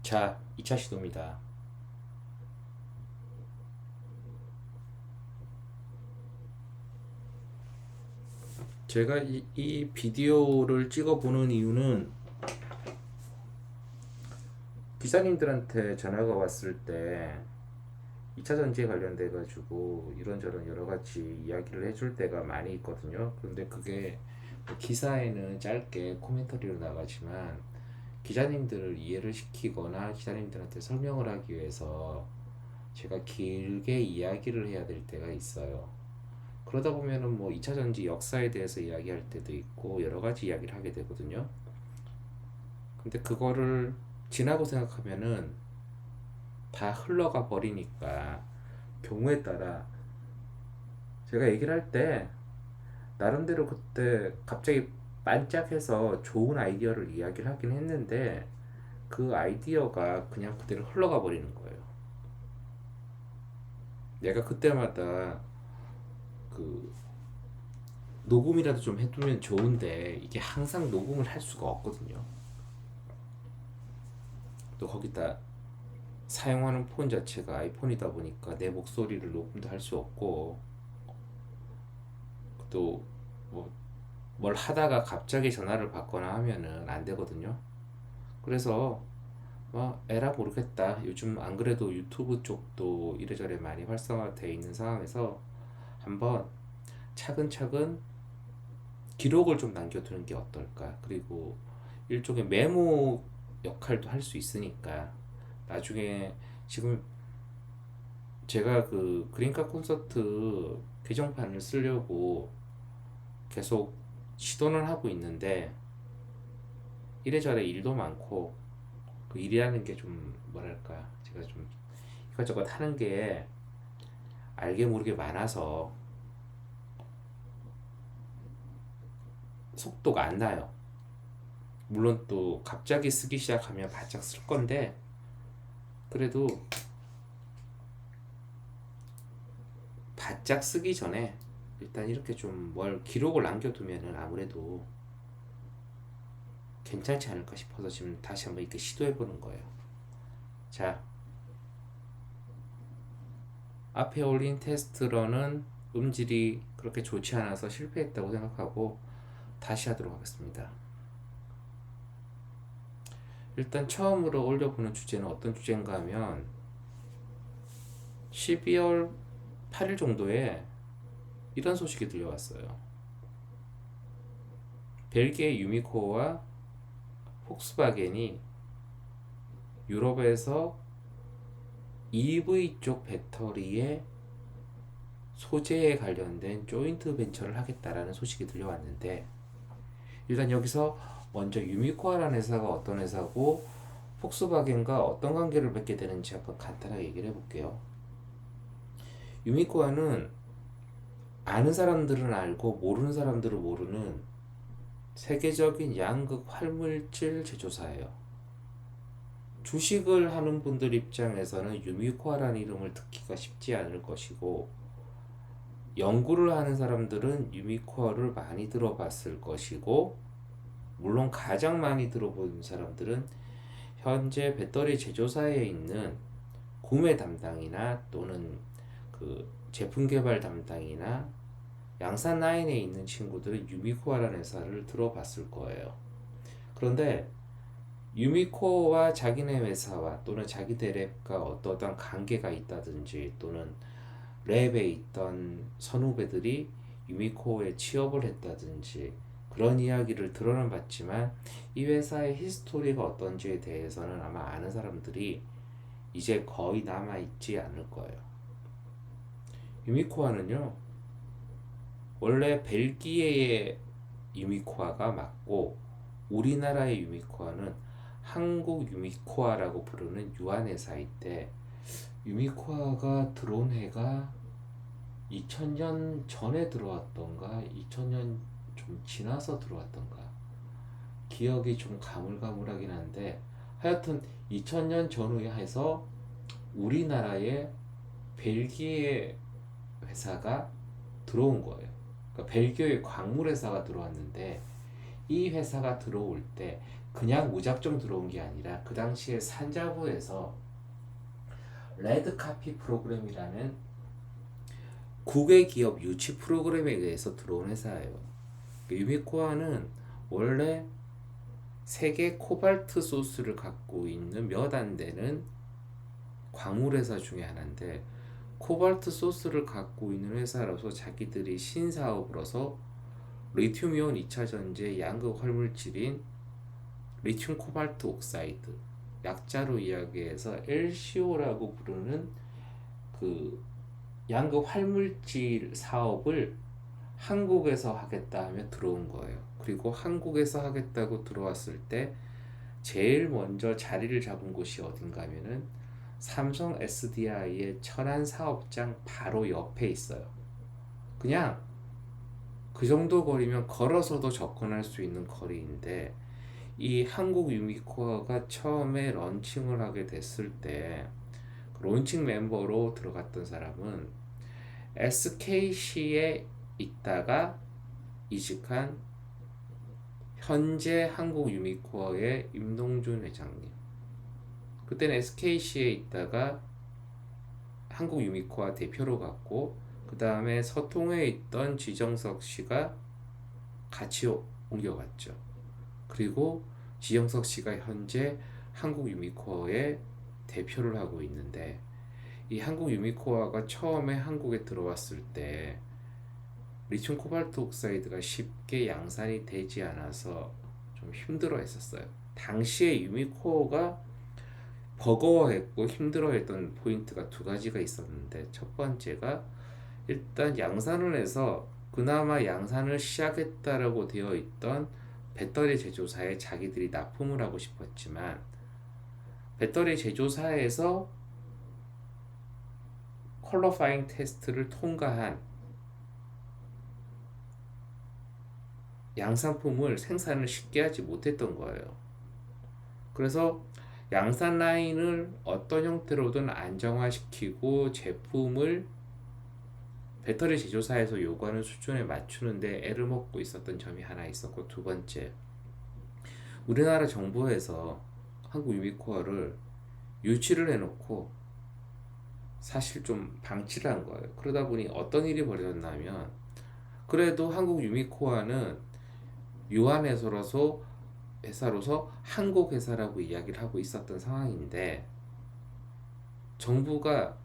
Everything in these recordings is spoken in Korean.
자, 2차 시도입니다. 제가 이 비디오를 찍어보는 이유는 기사님들한테 전화가 왔을 때 2차 전지에 관련돼 가지고 이런저런 여러 가지 이야기를 해줄 때가 많이 있거든요. 그런데 그게 기사에는 짧게 코멘터리로 나가지만 기자님들을 이해를 시키거나 기자님들한테 설명을 하기 위해서 제가 길게 이야기를 해야 될 때가 있어요. 그러다 보면은 뭐 2차 전지 역사에 대해서 이야기할 때도 있고 여러 가지 이야기를 하게 되거든요. 근데 그거를 지나고 생각하면은 다 흘러가 버리니까 경우에 따라 제가 얘기를 할 때 나름대로 그때 갑자기 반짝해서 좋은 아이디어를 이야기를 하긴 했는데 그 아이디어가 그냥 그대로 흘러가 버리는 거예요. 내가 그때마다 그 녹음이라도 좀 해두면 좋은데 이게 항상 녹음을 할 수가 없거든요. 또 거기다 사용하는 폰 자체가 아이폰이다 보니까 내 목소리를 녹음도 할 수 없고 또 뭐 뭘 하다가 갑자기 전화를 받거나 하면은 안 되거든요. 그래서 뭐 에라 모르겠다. 요즘 안 그래도 유튜브 쪽도 이래저래 많이 활성화되어 있는 상황에서 한번 차근차근 기록을 좀 남겨두는 게 어떨까. 그리고 일종의 메모 역할도 할 수 있으니까 나중에 지금 제가 그 그린카 콘서트 개정판을 쓰려고 계속 시도는 하고 있는데 이래저래 일도 많고 그 일이라는 게 좀 뭐랄까 제가 좀 이것저것 하는 게 알게 모르게 많아서 속도가 안 나요. 물론 또 갑자기 쓰기 시작하면 바짝 쓸 건데 그래도 바짝 쓰기 전에 일단 이렇게 좀 뭘 기록을 남겨두면은 아무래도 괜찮지 않을까 싶어서 지금 다시 한번 이렇게 시도해보는 거예요. 자, 앞에 올린 테스트런은 음질이 그렇게 좋지 않아서 실패했다고 생각하고 다시 하도록 하겠습니다. 일단 처음으로 올려보는 주제는 어떤 주제인가 하면 12월 8일 정도에 이런 소식이 들려왔어요. 벨기에 유미코와 폭스바겐이 유럽에서 EV 쪽 배터리의 소재에 관련된 조인트 벤처를 하겠다라는 소식이 들려왔는데 일단 여기서 먼저 유미코아라는 회사가 어떤 회사고 폭스바겐과 어떤 관계를 맺게 되는지 한번 간단하게 얘기를 해볼게요. 유미코아는 아는 사람들은 알고 모르는 사람들은 모르는 세계적인 양극 활물질 제조사예요. 주식을 하는 분들 입장에서는 유미코아라는 이름을 듣기가 쉽지 않을 것이고 연구를 하는 사람들은 유미코아를 많이 들어봤을 것이고 물론 가장 많이 들어본 사람들은 현재 배터리 제조사에 있는 구매 담당이나 또는 그 제품 개발 담당이나 양산 라인에 있는 친구들은 유미코아라는 회사를 들어봤을 거예요. 그런데 유미코와 자기네 회사와 또는 자기네 랩과 어떠한 관계가 있다든지 또는 랩에 있던 선후배들이 유미코에 취업을 했다든지 그런 이야기를 들어는 봤지만 이 회사의 히스토리가 어떤지에 대해서는 아마 아는 사람들이 이제 거의 남아있지 않을 거예요. 유미코아는요 원래 벨기에의 유미코아가 맞고 우리나라의 유미코아는 한국 유미코아라고 부르는 유한회사일 때 유미코아가 들어온 해가 2000년 전에 들어왔던가 2000년 좀 지나서 들어왔던가 기억이 좀 가물가물하긴 한데 하여튼 2000년 전후에 해서 우리나라에 벨기에 회사가 들어온 거예요. 그러니까 벨기에 광물 회사가 들어왔는데 이 회사가 들어올 때 그냥 무작정 들어온 게 아니라 그 당시에 산자부에서 레드카피 프로그램이라는 국외 기업 유치 프로그램에 의해서 들어온 회사예요. 유미코아는 원래 세계 코발트 소스를 갖고 있는 몇 안 되는 광물회사 중에 하나인데, 코발트 소스를 갖고 있는 회사라서 자기들이 신사업으로서 리튬이온 2차 전지의 양극 활물질인 리튬 코발트 옥사이드, 약자로 이야기해서 LCO라고 부르는 그 양극 활물질 사업을 한국에서 하겠다 하며 들어온 거예요. 그리고 한국에서 하겠다고 들어왔을 때 제일 먼저 자리를 잡은 곳이 어딘가 하면은 삼성 SDI의 천안 사업장 바로 옆에 있어요. 그냥 그 정도 거리면 걸어서도 접근할 수 있는 거리인데, 이 한국 유미코어가 처음에 런칭을 하게 됐을 때 론칭 멤버로 들어갔던 사람은 SKC에 있다가 이직한 현재 한국 유미코어의 임동준 회장님, 그때는 SKC에 있다가 한국 유미코어 대표로 갔고, 그 다음에 서통에 있던 지정석 씨가 같이 옮겨갔죠. 그리고 지정석 씨가 현재 한국 유미코어의 대표를 하고 있는데, 이 한국 유미코어가 처음에 한국에 들어왔을 때 리튬 코발트 옥사이드가 쉽게 양산이 되지 않아서 좀 힘들어 했었어요. 당시에 유미코어가 버거워했고 힘들어했던 포인트가 두 가지가 있었는데, 첫 번째가 일단 양산을 해서 그나마 양산을 시작했다라고 되어 있던 배터리 제조사에 자기들이 납품을 하고 싶었지만, 배터리 제조사에서 퀄리파잉 테스트를 통과한 양산품을 생산을 쉽게 하지 못했던 거예요. 그래서 양산 라인을 어떤 형태로든 안정화시키고 제품을 배터리 제조사에서 요구하는 수준에 맞추는데 애를 먹고 있었던 점이 하나 있었고, 두 번째, 우리나라 정부에서 한국 유미코어를 유치를 해놓고 사실 좀 방치를 한 거예요. 그러다 보니 어떤 일이 벌어졌냐면, 그래도 한국 유미코어는 회사로서 한국 회사라고 이야기를 하고 있었던 상황인데, 정부가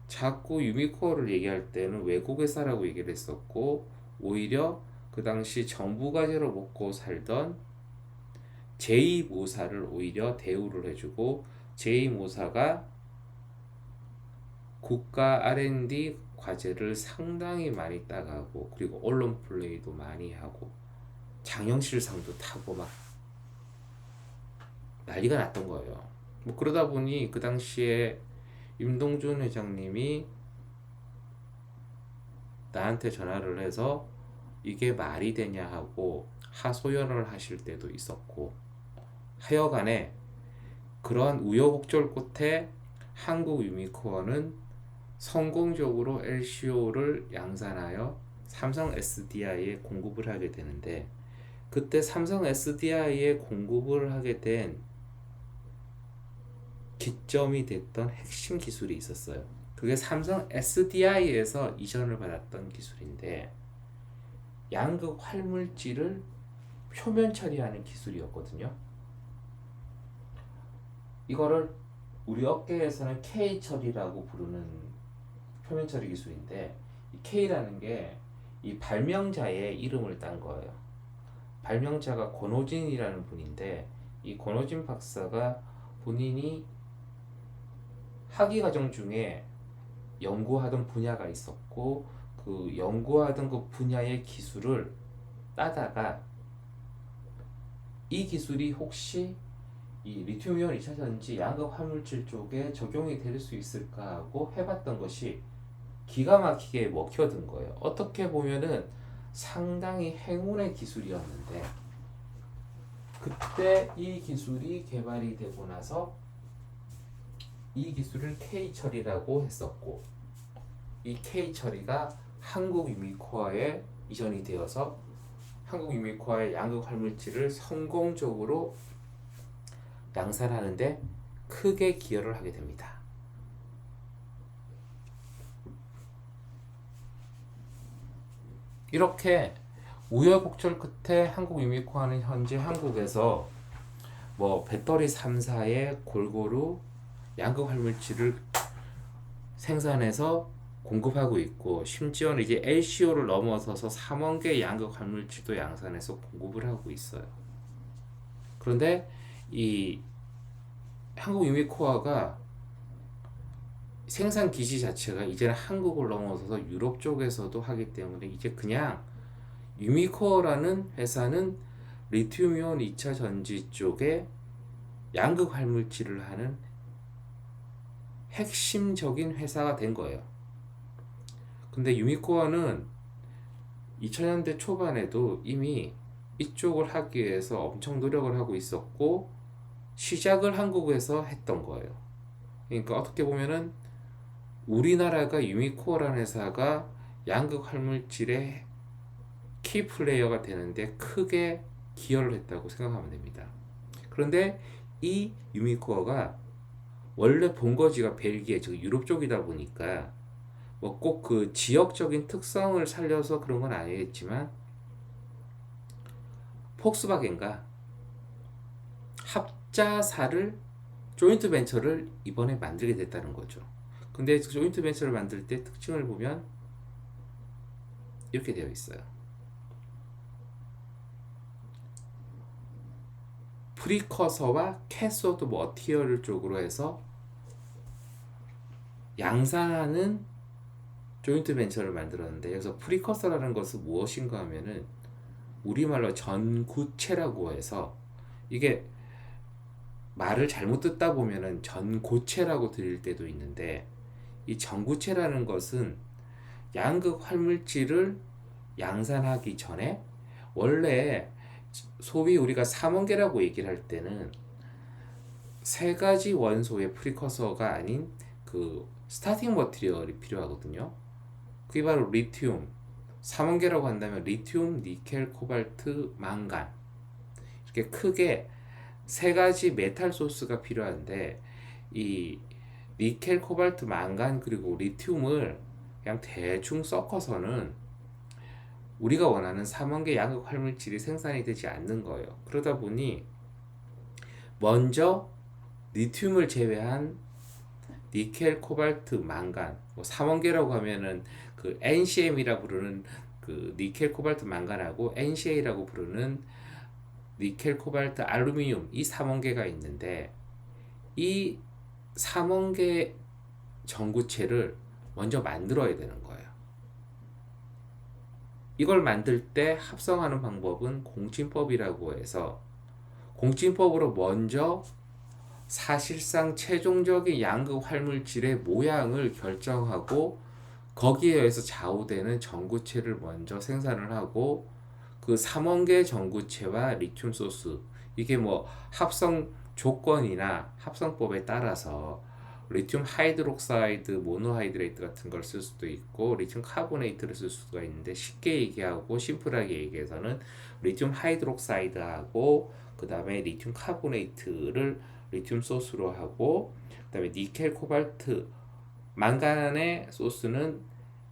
자꾸 유미코어를 얘기할 때는 외국 회사라고 얘기를 했었고, 오히려 그 당시 정부 과제로 먹고 살던 제2모사를 오히려 대우를 해주고, 제2모사가 국가 R&D 과제를 상당히 많이 따가고, 그리고 언론 플레이도 많이 하고 장영실상도 타고 막 난리가 났던 거예요. 뭐 그러다 보니 그 당시에 임동준 회장님이 나한테 전화를 해서 이게 말이 되냐 하고 하소연을 하실 때도 있었고, 하여간에 그러한 우여곡절 끝에 한국 유미코어는 성공적으로 LCO를 양산하여 삼성 SDI에 공급을 하게 되는데, 그때 삼성 SDI에 공급을 하게 된 기점이 됐던 핵심 기술이 있었어요. 그게 삼성 SDI에서 이전을 받았던 기술인데, 양극 활물질을 표면 처리하는 기술이었거든요. 이거를 우리 업계에서는 K 처리라고 부르는 표면 처리 기술인데, 이 K라는 게 이 발명자의 이름을 딴 거예요. 발명자가 권오진이라는 분인데, 이 권오진 박사가 본인이 학위 과정 중에 연구하던 분야가 있었고, 그 연구하던 그 분야의 기술을 따다가 이 기술이 혹시 이 리튬이온 2차 전지 양극 화물질 쪽에 적용이 될 수 있을까 하고 해봤던 것이 기가 막히게 먹혀든 거예요. 어떻게 보면은 상당히 행운의 기술이었는데, 그때 이 기술이 개발이 되고 나서 이 기술을 K 처리라고 했었고, 이 K 처리가 한국 유미코어에 이전이 되어서 한국 유미코아의 양극 활물질을 성공적으로 양산하는데 크게 기여를 하게 됩니다. 이렇게 우여곡절 끝에 한국 유미코아는 현재 한국에서 뭐 배터리 3사에 골고루 양극 활물질을 생산해서 공급하고 있고, 심지어는 이제 LCO를 넘어서서 3원 개 양극 활물질도 양산해서 공급을 하고 있어요. 그런데 이 한국 유미코아가 생산 기지 자체가 이제는 한국을 넘어서서 유럽 쪽에서도 하기 때문에 이제 그냥 유미코어라는 회사는 리튬이온 2차 전지 쪽에 양극 활물질을 하는 핵심적인 회사가 된 거예요. 근데 유미코어는 2000년대 초반에도 이미 이쪽을 하기 위해서 엄청 노력을 하고 있었고 시작을 한국에서 했던 거예요. 그러니까 어떻게 보면은 우리나라가 유미코어라는 회사가 양극 활물질의 키 플레이어가 되는데 크게 기여를 했다고 생각하면 됩니다. 그런데 이 유미코어가 원래 본거지가 벨기에, 즉 유럽 쪽이다 보니까 뭐 꼭 그 지역적인 특성을 살려서 그런 건 아니겠지만 폭스바겐과 합자사를 조인트 벤처를 이번에 만들게 됐다는 거죠. 근데 조인트 벤처를 만들 때 특징을 보면 이렇게 되어 있어요. 프리커서와 캐소드 머티리얼 쪽으로 해서 양산하는 조인트 벤처를 만들었는데, 여기서 프리커서라는 것은 무엇인가 하면은 우리말로 전구체라고 해서, 이게 말을 잘못 듣다 보면은 전고체라고 들릴 때도 있는데, 이 전구체라는 것은 양극 활물질을 양산하기 전에 원래 소위 우리가 삼원계라고 얘기를 할 때는 세 가지 원소의 프리커서가 아닌 그 스타팅 머티리얼이 필요하거든요. 그게 바로 리튬, 삼원계라고 한다면 리튬, 니켈, 코발트, 망간, 이렇게 크게 세 가지 메탈 소스가 필요한데, 이 니켈, 코발트, 망간 그리고 리튬을 그냥 대충 섞어서는 우리가 원하는 삼원계 양극 활물질이 생산이 되지 않는 거예요. 그러다 보니 먼저 리튬을 제외한 니켈, 코발트, 망간, 뭐 삼원계라고 하면은 그 NCM이라 부르는 그 니켈, 코발트, 망간하고 NCA라고 부르는 니켈, 코발트, 알루미늄, 이 삼원계가 있는데, 이 삼원계 전구체를 먼저 만들어야 되는 거예요. 이걸 만들 때 합성하는 방법은 공침법이라고 해서, 공침법으로 먼저 사실상 최종적인 양극 활물질의 모양을 결정하고 거기에 의해서 좌우되는 전구체를 먼저 생산을 하고, 그 삼원계 전구체와 리튬 소스, 이게 뭐 합성 조건이나 합성법에 따라서 리튬 하이드록사이드 모노하이드레이트 같은 걸 쓸 수도 있고 리튬 카보네이트를 쓸 수가 있는데, 쉽게 얘기하고 심플하게 얘기해서는 리튬 하이드록사이드하고 그 다음에 리튬 카보네이트를 리튬 소스로 하고, 그 다음에 니켈 코발트 망간의 소스는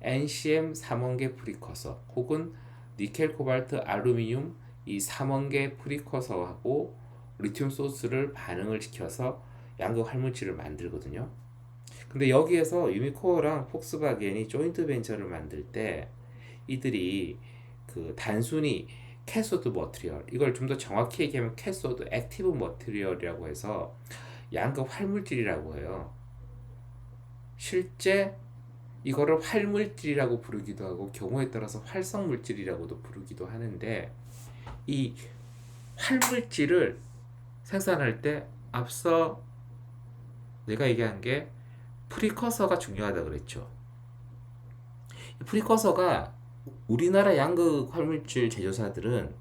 NCM 3원계 프리커서 혹은 니켈 코발트 알루미늄 이 3원계 프리커서하고 리튬 소스를 반응을 시켜서 양극 활물질을 만들거든요. 근데 여기에서 유미코어랑 폭스바겐이 조인트 벤처를 만들 때 이들이 그 단순히 캐소드 머티리얼, 이걸 좀 더 정확히 얘기하면 캐소드 액티브 머티리얼이라고 해서 양극 활물질이라고 해요. 실제 이거를 활물질이라고 부르기도 하고 경우에 따라서 활성물질이라고도 부르기도 하는데, 이 활물질을 생산할 때 앞서 내가 얘기한 게 프리커서가 중요하다 그랬죠. 프리커서가 우리나라 양극 활물질 제조사들은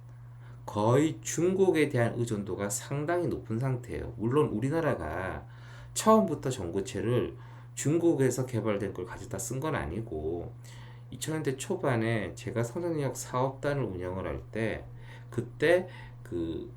거의 중국에 대한 의존도가 상당히 높은 상태예요. 물론 우리나라가 처음부터 전구체를 중국에서 개발된 걸 가져다 쓴 건 아니고, 2000년대 초반에 제가 성장력 사업단을 운영을 할 때 그때 그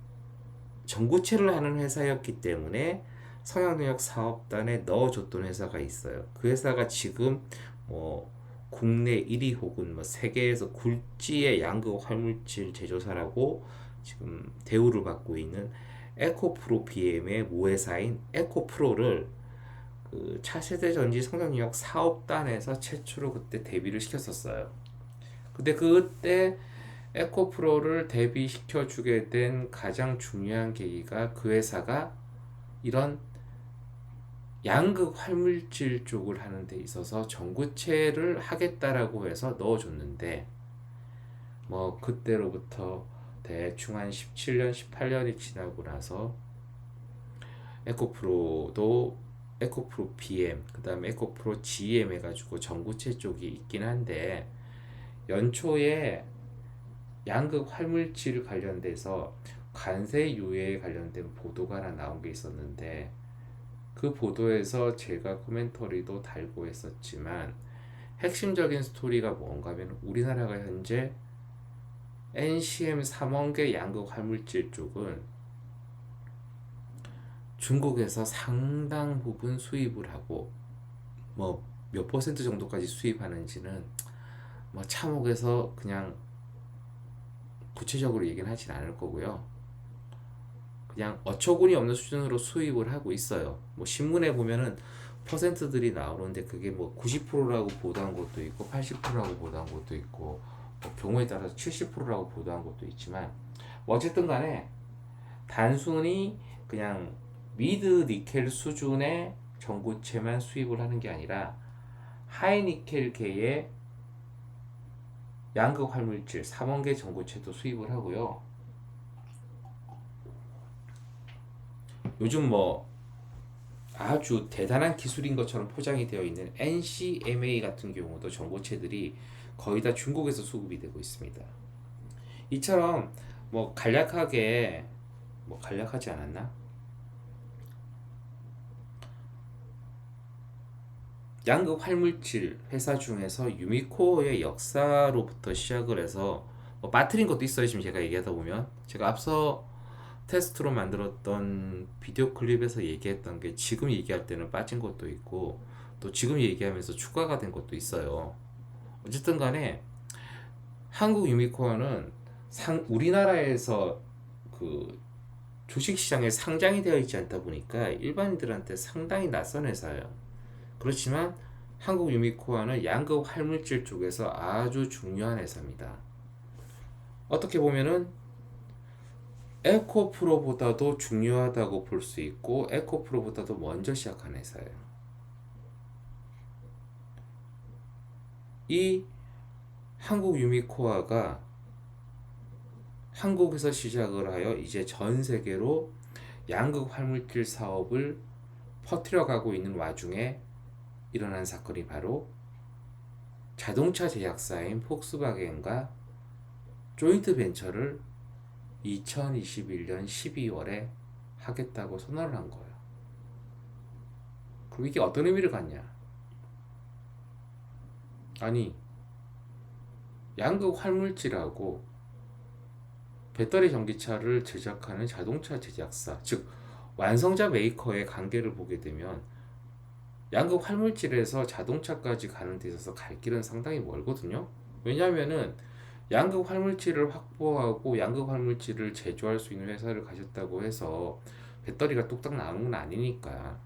전구체를 하는 회사였기 때문에 성장력 사업단에 넣어줬던 회사가 있어요. 그 회사가 지금 뭐 국내 1위 혹은 뭐 세계에서 굴지의 양극 활물질 제조사라고 지금 대우를 받고 있는 에코프로 BM의 모회사인 에코프로를 그 차세대 전지 성장력 사업단에서 최초로 그때 데뷔를 시켰었어요. 근데 그때 에코프로를 데뷔시켜 주게 된 가장 중요한 계기가 그 회사가 이런 양극 활물질 쪽을 하는 데 있어서 전구체를 하겠다라고 해서 넣어줬는데 뭐 그때로부터 대충 한 17년, 18년이 지나고 나서 에코프로도 에코프로 BM, 그 다음에 에코프로 GM 해가지고 전구체 쪽이 있긴 한데 연초에 양극 활물질 관련돼서 관세 유예에 관련된 보도가 하나 나온 게 있었는데 그 보도에서 제가 코멘터리도 달고 했었지만 핵심적인 스토리가 뭔가 하면 우리나라가 현재 NCM 3원계 양극 활물질 쪽은 중국에서 상당 부분 수입을 하고 뭐 몇 퍼센트 정도까지 수입하는지는 뭐 참혹해서 그냥 구체적으로 얘기는 하진 않을 거고요. 그냥 어처구니 없는 수준으로 수입을 하고 있어요. 뭐 신문에 보면은 퍼센트들이 나오는데 그게 뭐 90%라고 보도한 것도 있고 80%라고 보도한 것도 있고 뭐 경우에 따라서 70%라고 보도한 것도 있지만 뭐 어쨌든 간에 단순히 그냥 미드 니켈 수준의 전구체만 수입을 하는 게 아니라 하이 니켈계의 양극 활물질 3원계 전구체도 수입을 하고요. 요즘 뭐 아주 대단한 기술인 것처럼 포장이 되어 있는 NCMA 같은 경우도 전고체들이 거의 다 중국에서 수급이 되고 있습니다. 이처럼 뭐 간략하게 뭐 간략하지 않았나? 양극 활물질 회사 중에서 유미코어의 역사로부터 시작을 해서 뭐 빠뜨린 것도 있어요. 지금 제가 얘기하다 보면 제가 앞서 테스트로 만들었던 비디오 클립에서 얘기했던 게 지금 얘기할 때는 빠진 것도 있고 또 지금 얘기하면서 추가가 된 것도 있어요. 어쨌든 간에 한국 유미코어는 우리나라에서 그 주식시장에 상장이 되어 있지 않다 보니까 일반인들한테 상당히 낯선 회사예요. 그렇지만 한국 유미코어는 양극 활물질 쪽에서 아주 중요한 회사입니다. 어떻게 보면은 에코프로보다도 중요하다고 볼 수 있고 에코프로보다도 먼저 시작한 회사예요. 이 한국 유미코어가 한국에서 시작을 하여 이제 전 세계로 양극 활물질 사업을 퍼뜨려 가고 있는 와중에 일어난 사건이 바로 자동차 제작사인 폭스바겐과 조인트 벤처를 2021년 12월에 하겠다고 선언을 한 거예요. 그럼 이게 어떤 의미를 갖냐? 아니, 양극 활물질하고 배터리 전기차를 제작하는 자동차 제작사, 즉 완성자 메이커의 관계를 보게 되면 양극 활물질에서 자동차까지 가는 데 있어서 갈 길은 상당히 멀거든요. 왜냐하면은 양극 활물질을 확보하고 양극 활물질을 제조할 수 있는 회사를 가졌다고 해서 배터리가 뚝딱 나오는 건 아니니까.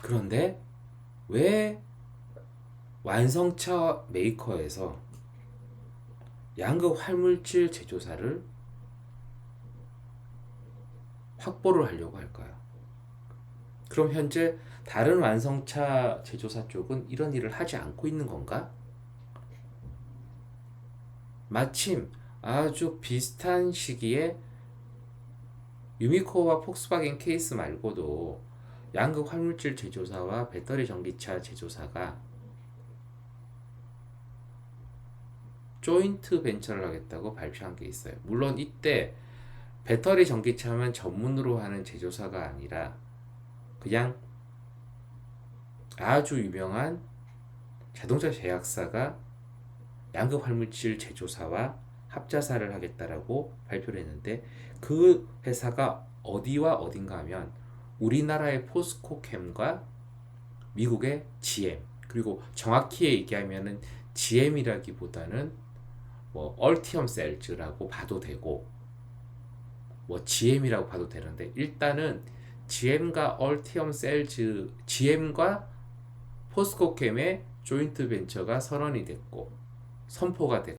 그런데 왜 완성차 메이커에서 양극 활물질 제조사를 확보를 하려고 할까요? 그럼 현재 다른 완성차 제조사 쪽은 이런 일을 하지 않고 있는 건가? 마침 아주 비슷한 시기에 유미코와 폭스바겐 케이스 말고도 양극 활물질 제조사와 배터리 전기차 제조사가 조인트 벤처를 하겠다고 발표한 게 있어요. 물론 이때 배터리 전기차만 전문으로 하는 제조사가 아니라 그냥 아주 유명한 자동차 제약사가 양극 활물질 제조사와 합자사를 하겠다라고 발표를 했는데 그 회사가 어디와 어딘가 하면 우리나라의 포스코캠과 미국의 GM, 그리고 정확히 얘기하면은 GM이라기보다는 뭐 얼티엄 셀즈라고 봐도 되고 뭐 GM이라고 봐도 되는데, 일단은 GM과 얼티엄 셀즈, GM과 포스코캠의 조인트 벤처가 선언이 됐고 선포가 됐고